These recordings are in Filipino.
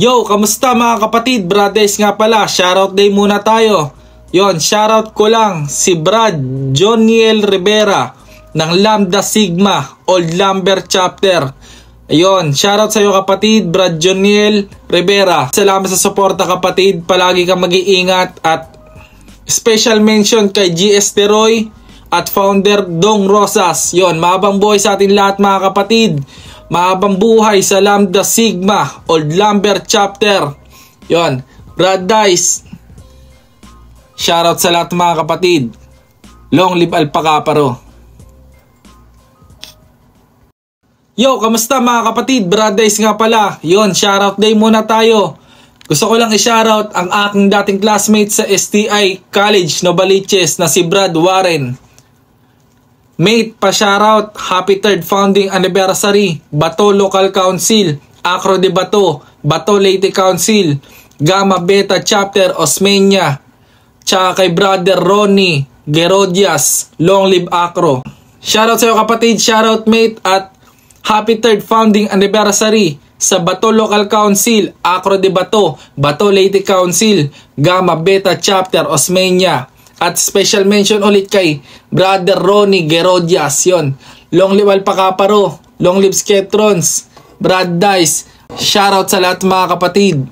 Yo, kamusta mga kapatid? Brothers nga pala, shoutout day muna tayo. Yon, shoutout ko lang si Brad Joniel Rivera ng Lambda Sigma Old Lumber Chapter. Ayun, shoutout sa iyo kapatid, Brad Joniel Rivera. Salamat sa suporta kapatid, palagi kang mag-iingat at special mention kay GS Teroy at founder Dong Rosas. Yon, mahabang buhay sa atin lahat mga kapatid. Mahabang buhay sa Lambda Sigma Old Lumber Chapter. Yon, Brad Dice. Shoutout sa lahat mga kapatid. Long live Alpacaparo. Yo, kamusta mga kapatid? Brad Dice nga pala. Yon, shoutout day muna tayo. Gusto ko lang i-shoutout ang aking dating classmate sa STI College Novaliches na si Brad Warren. Mate, pa-shoutout, happy 3rd founding anniversary, Bato Local Council, Acro de Bato, Bato Leyte Council, Gamma Beta Chapter Osmeña, tsaka kay brother Ronnie Gerodias, long live Acro. Shoutout sa iyo kapatid, shoutout mate, at happy 3rd founding anniversary sa Bato Local Council, Acro de Bato, Bato Leyte Council, Gamma Beta Chapter Osmeña. At special mention ulit kay brother Ronnie Gerodias. Yon, long live Alpacaparo, long live Sketrons, Brad Dice. Shoutout sa lahat mga kapatid.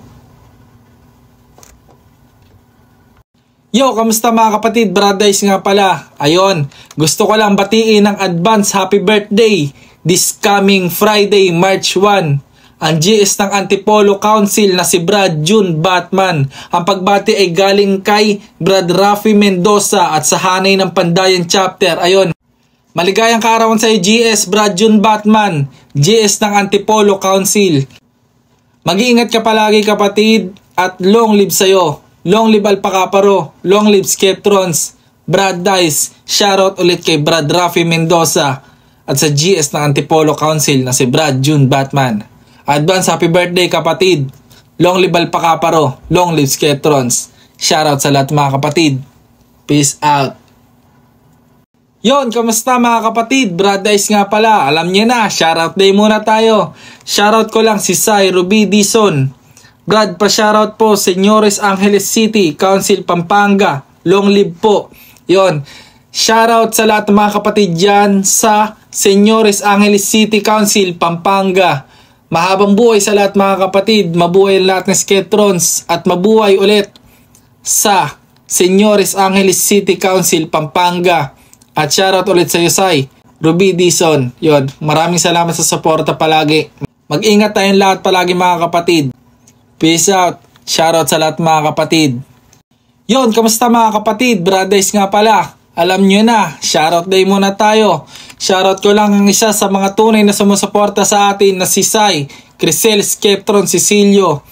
Yo, kamusta mga kapatid? Brad Dice nga pala. Ayon, gusto ko lang batiin ng advance happy birthday this coming Friday, March 1. Ang GS ng Antipolo Council na si Brad June Batman. Ang pagbati ay galing kay Brad Rafi Mendoza at sa Hanay ng Pandayan Chapter. Ayon, maligayang kaarawan sa iyo GS Brad June Batman, GS ng Antipolo Council. Mag-iingat ka palagi kapatid at long live sa iyo. Long live Alpacaparo, long live Sketrons, Brad Dice. Shoutout ulit kay Brad Rafi Mendoza at sa GS ng Antipolo Council na si Brad June Batman. Advance happy birthday kapatid. Long live Alpacaparo, long live Sketrons. Shoutout sa lahat mga kapatid. Peace out. Yon, kamusta mga kapatid? Brad Dice nga pala. Alam niyo na, shoutout day muna tayo. Shoutout ko lang si Sai Ruby Dizon. Brad, pa-shoutout po Señores Angeles City, Council Pampanga. Long live po. Yon, shoutout sa lahat ng mga kapatid dyan sa Señores Angeles City Council Pampanga. Mahabang buhay sa lahat mga kapatid, mabuhay lahat ng Sketrons at mabuhay ulit sa Señores Angeles City Council Pampanga. At shoutout ulit sa Yusay, Ruby Dizon. Yon, maraming salamat sa suporta palagi. Mag-ingat tayong lahat palagi mga kapatid. Peace out. Shoutout sa lahat mga kapatid. Yon, kamusta mga kapatid? Brad Dice nga pala. Alam nyo na, shoutout day muna tayo. Shoutout ko lang ang isa sa mga tunay na sumusuporta sa atin na si Sai, Crisel Skeptron Cecilio.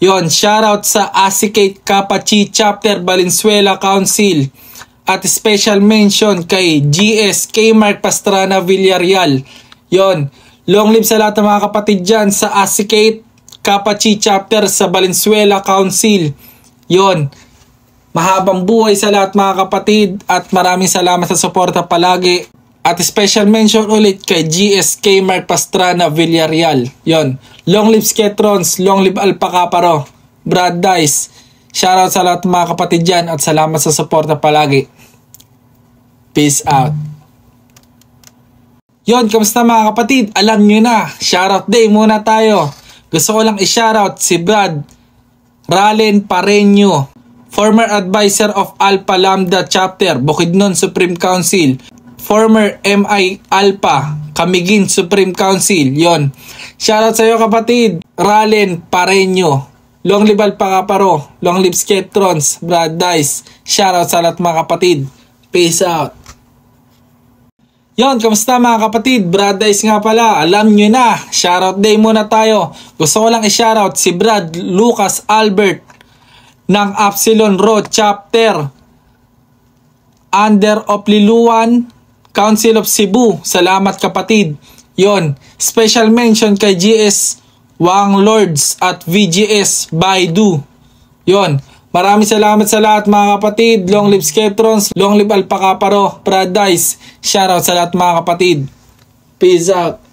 Yon, shoutout sa Asikate Kapachi Chapter Valenzuela Council. At special mention kay GS K-Mark Pastrana Villarreal. Yon, long live sa lahat ng mga kapatid dyan sa Asikate Kapachi Chapter sa Valenzuela Council. Yon, mahabang buhay sa lahat mga kapatid at maraming salamat sa suporta palagi. At special mention ulit kay GSK Mark Pastrana Villarreal. Yon, long live Sketrons, long live Alpacaparo, Brad Dice. Shoutout sa lahat mga kapatid dyan at salamat sa suporta palagi. Peace out. Yon, kamusta mga kapatid? Alam nyo na, shoutout day muna tayo. Gusto ko lang i-shoutout si Brad Ralen Pareño, former advisor of Alpha Lambda Chapter, Bukidnon Supreme Council. Former MI Alpha, Camiguin Supreme Council. Yon, shoutout sa iyo kapatid, Ralen Pareño. Long live Alpacaparo, long live Sketrons, Brad Dice. Shoutout sa lahat mga kapatid. Peace out. Yon, kamusta mga kapatid? Brad Dice nga pala. Alam nyo na, shoutout day muna tayo. Gusto ko lang i-shoutout si Brad Lucas Albert ng Epsilon Road Chapter under of Liluan Council of Cebu. Salamat kapatid. Yon, special mention kay GS Wang Lords at VGS Baidu. Yon, maraming salamat sa lahat mga kapatid. Long live Sketrons, long live Alpacaparo, Brad Dice. Shoutout sa lahat mga kapatid. Peace out.